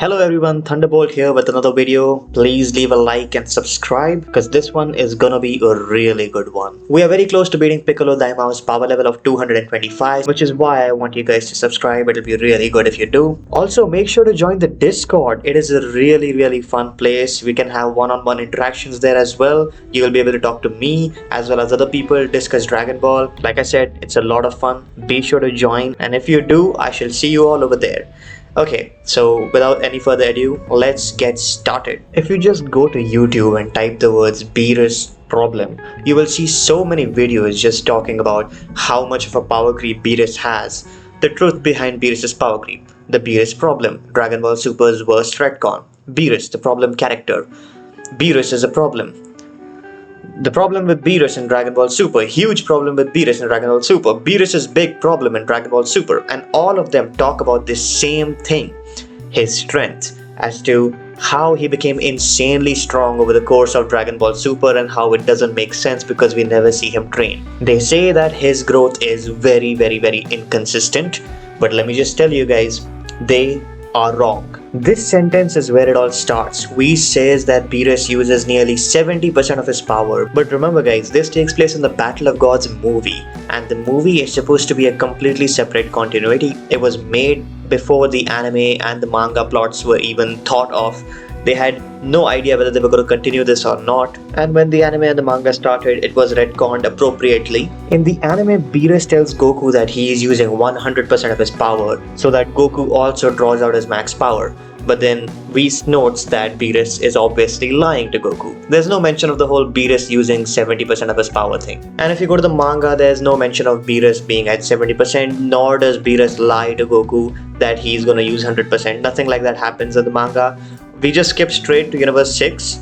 Hello everyone, Thunderbolt here with another video. Please leave a like and subscribe because this one is gonna be a really good one. We are very close to beating Piccolo Daimao's power level of 225, which is why I want you guys to subscribe. It'll be really good if you do. Also, make sure to join the Discord. It is a really fun place. We can have one-on-one interactions there as well. You will be able to talk to me as well as other people, discuss Dragon Ball. Like I said, it's a lot of fun. Be sure to join, and if you do, I shall see you all over there. Okay, so without any further ado, let's get started. If you just go to YouTube and type the words Beerus problem, you will see so many videos just talking about how much of a power creep Beerus has, the truth behind Beerus's power creep, the Beerus problem, Dragon Ball Super's worst retcon, Beerus the problem character, Beerus is a problem. The problem with Beerus in Dragon Ball Super, huge problem with Beerus in Dragon Ball Super, Beerus's big problem in Dragon Ball Super, and all of them talk about this same thing, his strength, as to how he became insanely strong over the course of Dragon Ball Super and how it doesn't make sense because we never see him train. They say that his growth is very inconsistent, but let me just tell you guys, they are wrong. This sentence is where it all starts. Whis says that Beerus uses nearly 70% of his power, but remember guys, this takes place in the Battle of Gods movie, and the movie is supposed to be a completely separate continuity. It was made before the anime and the manga plots were even thought of. They had no idea whether they were going to continue this or not, and when the anime and the manga started, it was retconned appropriately. In the anime, Beerus tells Goku that he is using 100% of his power, so that Goku also draws out his max power. But then Whis notes that Beerus is obviously lying to Goku. There's no mention of the whole Beerus using 70% of his power thing. And if you go to the manga, there's no mention of Beerus being at 70%, nor does Beerus lie to Goku that he's gonna use 100%. Nothing like that happens in the manga. We just skip straight to Universe 6.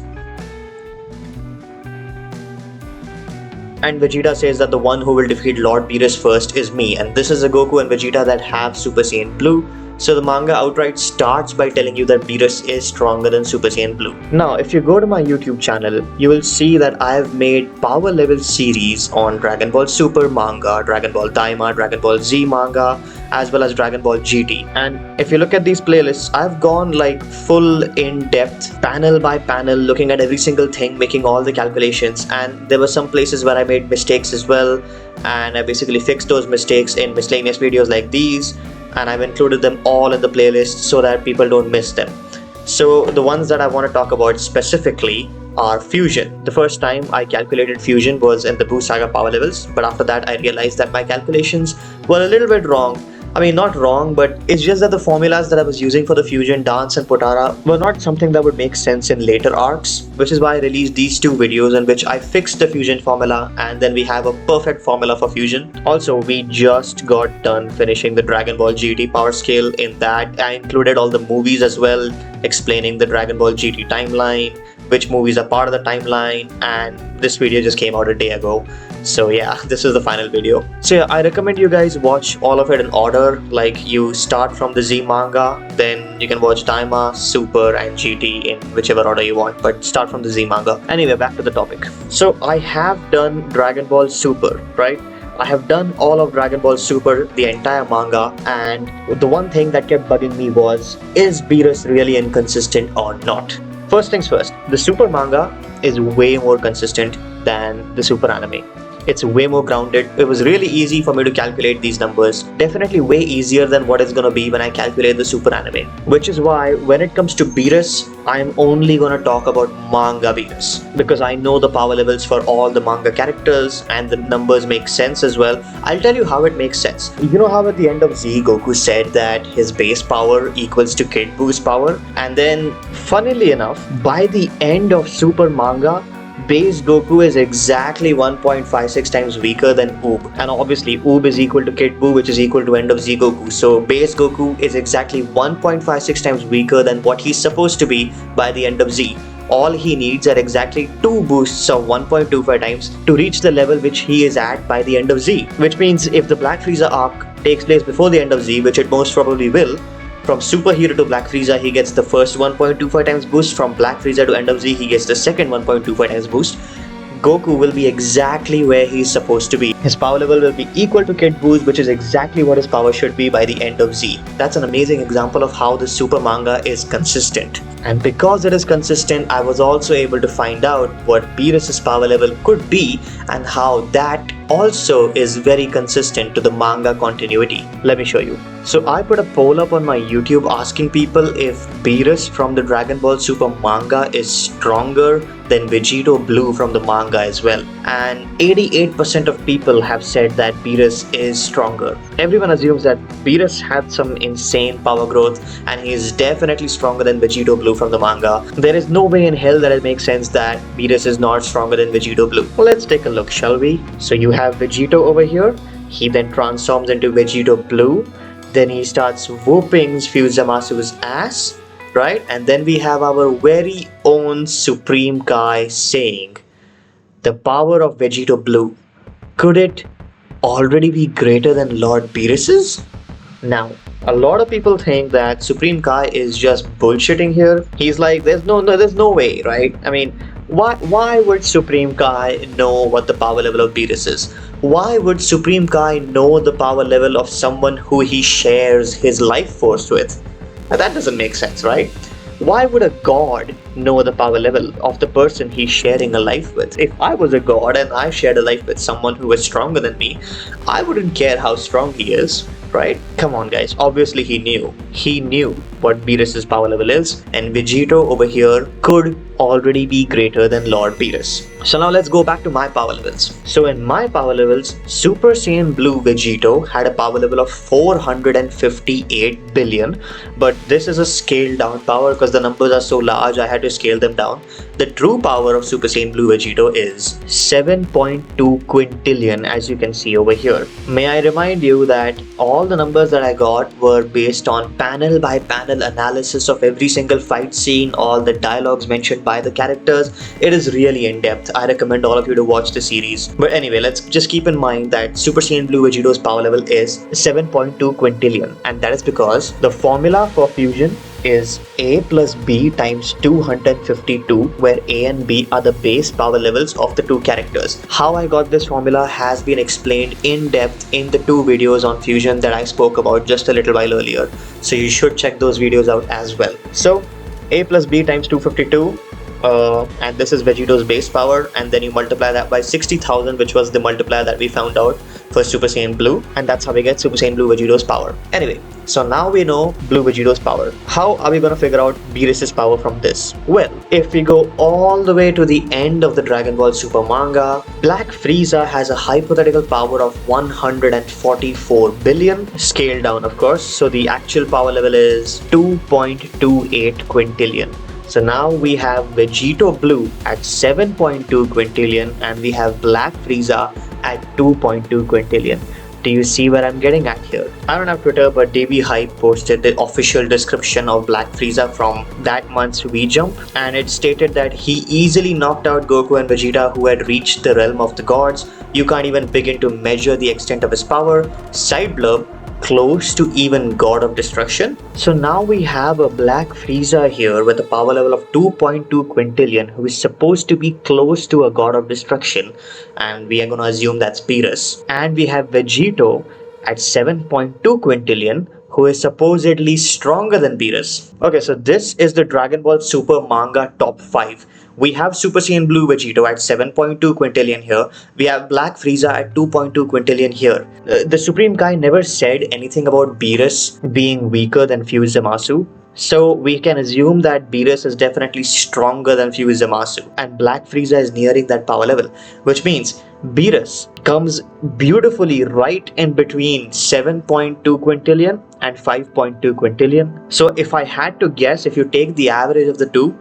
And Vegeta says that the one who will defeat Lord Beerus first is me, and this is a Goku and Vegeta that have Super Saiyan Blue. So the manga outright starts by telling you that Beerus is stronger than Super Saiyan Blue. Now, if you go to my YouTube channel, you will see that I have made power level series on Dragon Ball Super manga, Dragon Ball Daima, Dragon Ball Z manga, as well as Dragon Ball GT. And if you look at these playlists, I've gone like full in-depth, panel by panel, looking at every single thing, making all the calculations, and there were some places where I made mistakes as well, and I basically fixed those mistakes in miscellaneous videos like these, and I've included them all in the playlist so that people don't miss them. So the ones that I want to talk about specifically are Fusion. The first time I calculated Fusion was in the Buu Saga power levels, but after that I realized that my calculations were a little bit wrong. I mean, not wrong, but it's just that the formulas that I was using for the Fusion, Dance and Potara were not something that would make sense in later arcs, which is why I released these two videos in which I fixed the Fusion formula, and then we have a perfect formula for Fusion. Also, we just got done finishing the Dragon Ball GT power scale. In that, I included all the movies as well, explaining the Dragon Ball GT timeline, which movies are part of the timeline, and this video just came out a day ago. So yeah, this is the final video. So yeah, I recommend you guys watch all of it in order. Like, you start from the Z manga, then you can watch Daima, Super and GT in whichever order you want, but start from the Z manga. Anyway, back to the topic. So I have done Dragon Ball Super, right? I have done all of Dragon Ball Super, the entire manga, and the one thing that kept bugging me was, is Beerus really inconsistent or not? First things first, the Super manga is way more consistent than the Super anime. It's way more grounded. It was really easy for me to calculate these numbers. Definitely way easier than what it's gonna be when I calculate the Super anime. Which is why when it comes to Beerus, I'm only gonna talk about manga Beerus, because I know the power levels for all the manga characters and the numbers make sense as well. I'll tell you how it makes sense. You know how at the end of Z, Goku said that his base power equals to Kid Buu's power? And then, funnily enough, by the end of Super manga, base Goku is exactly 1.56 times weaker than Oob, and obviously Oob is equal to Kid Buu, which is equal to end of Z Goku. So base Goku is exactly 1.56 times weaker than what he's supposed to be by the end of Z. All he needs are exactly 2 boosts of 1.25 times to reach the level which he is at by the end of Z. Which means if the Black Frieza arc takes place before the end of Z, which it most probably will, from Super Hero to Black Frieza, he gets the first 1.25 times boost. From Black Frieza to end of Z, he gets the second 1.25 times boost. Goku will be exactly where he's supposed to be. His power level will be equal to Kid Boo's, which is exactly what his power should be by the end of Z. That's an amazing example of how the super manga is consistent. And because it is consistent, I was also able to find out what Beerus' power level could be and how that also is very consistent to the manga continuity. Let me show you. So I put a poll up on my YouTube asking people if Beerus from the Dragon Ball Super manga is stronger than Vegito Blue from the manga as well. And 88% of people have said that Beerus is stronger. Everyone assumes that Beerus had some insane power growth and he is definitely stronger than Vegito Blue from the manga. There is no way in hell that it makes sense that Beerus is not stronger than Vegito Blue. Well, let's take a look, shall we? So you have Vegito over here. He then transforms into Vegito Blue. Then he starts whooping Fuse Zamasu's ass, right? And then we have our very own Supreme Kai saying, the power of Vegito Blue, could it already be greater than Lord Beerus's? Now, a lot of people think that Supreme Kai is just bullshitting here. He's like, there's no way, right? I mean, why would Supreme Kai know what the power level of Beerus is? Why would Supreme Kai know the power level of someone who he shares his life force with? Now, that doesn't make sense, right? Why would a god know the power level of the person he's sharing a life with? If I was a god and I shared a life with someone who was stronger than me, I wouldn't care how strong he is, right? Come on guys, obviously he knew. He knew what Beerus' power level is, and Vegito over here could already be greater than Lord Beerus. So now let's go back to my power levels. So in my power levels, Super Saiyan Blue Vegito had a power level of 458 billion, but this is a scaled down power because the numbers are so large I had to scale them down. The true power of Super Saiyan Blue Vegito is 7.2 quintillion, as you can see over here. May I remind you that all the numbers that I got were based on panel by panel analysis of every single fight scene, all the dialogues mentioned by the characters. It is really in depth. I recommend all of you to watch the series. But anyway, let's just keep in mind that Super Saiyan Blue Vegito's power level is 7.2 quintillion, and that is because the formula for fusion is A plus B times 252, where A and B are the base power levels of the two characters. How I got this formula has been explained in depth in the 2 videos on fusion that I spoke about just a little while earlier, so you should check those videos out as well. So A plus B times 252, and this is Vegito's base power, and then you multiply that by 60,000, which was the multiplier that we found out for Super Saiyan Blue, and that's how we get Super Saiyan Blue Vegito's power. Anyway, so now we know Blue Vegito's power. How are we gonna figure out Beerus' power from this? Well, if we go all the way to the end of the Dragon Ball Super manga, Black Frieza has a hypothetical power of 144 billion, scaled down of course, so the actual power level is 2.28 quintillion. So now we have Vegito Blue at 7.2 quintillion and we have Black Frieza at 2.2 quintillion. Do you see where I'm getting at here? I don't have Twitter, but DB Hype posted the official description of Black Frieza from that month's V-Jump, and it stated that he easily knocked out Goku and Vegeta, who had reached the realm of the gods. You can't even begin to measure the extent of his power. Side blurb, close to even God of Destruction. So now we have a Black Frieza here with a power level of 2.2 quintillion, who is supposed to be close to a God of Destruction, and we are going to assume that's Beerus. And we have Vegito at 7.2 quintillion, who is supposedly stronger than Beerus. Okay, so this is the Dragon Ball Super manga top 5. We have Super Saiyan Blue Vegito at 7.2 quintillion here. We have Black Frieza at 2.2 quintillion here. The Supreme Kai never said anything about Beerus being weaker than Fuse Zamasu. So we can assume that Beerus is definitely stronger than Fuse Zamasu. And Black Frieza is nearing that power level. Which means Beerus comes beautifully right in between 7.2 quintillion and 5.2 quintillion. So if I had to guess, if you take the average of the two,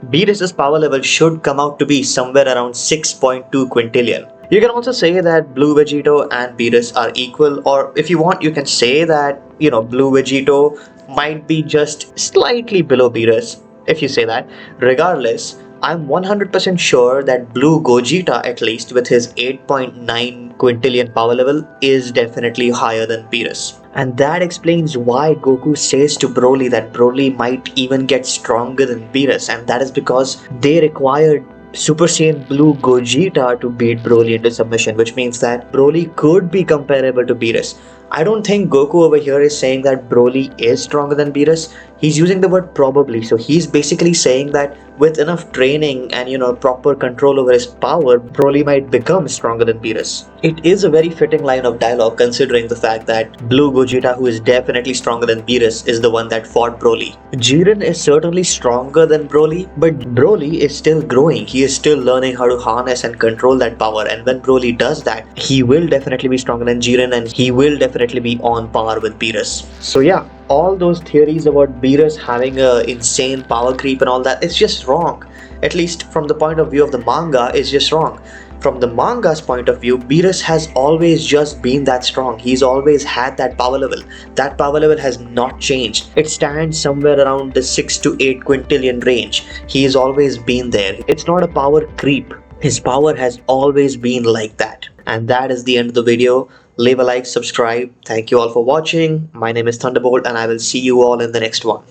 Beerus's power level should come out to be somewhere around 6.2 quintillion. You can also say that Blue Vegito and Beerus are equal, or if you want, you can say that, Blue Vegito might be just slightly below Beerus, if you say that. Regardless, I'm 100% sure that Blue Gogeta, at least with his 8.9 quintillion power level, is definitely higher than Beerus. And that explains why Goku says to Broly that Broly might even get stronger than Beerus, and that is because they required Super Saiyan Blue Gogeta to beat Broly into submission, which means that Broly could be comparable to Beerus. I don't think Goku over here is saying that Broly is stronger than Beerus. He's using the word probably, so he's basically saying that with enough training and proper control over his power, Broly might become stronger than Beerus. It is a very fitting line of dialogue considering the fact that Blue Gogeta, who is definitely stronger than Beerus, is the one that fought Broly. Jiren is certainly stronger than Broly, but Broly is still growing. He is still learning how to harness and control that power, and when Broly does that, he will definitely be stronger than Jiren and he will definitely be on par with Beerus. So yeah, all those theories about Beerus having a insane power creep and all that, it's just wrong. At least from the point of view of the manga, it's just wrong. From the manga's point of view, Beerus has always just been that strong. He's always had that power level. That power level has not changed. It stands somewhere around the 6 to 8 quintillion range. He's always been there. It's not a power creep. His power has always been like that. And that is the end of the video. Leave a like, subscribe. Thank you all for watching. My name is Thunderbolt and I will see you all in the next one.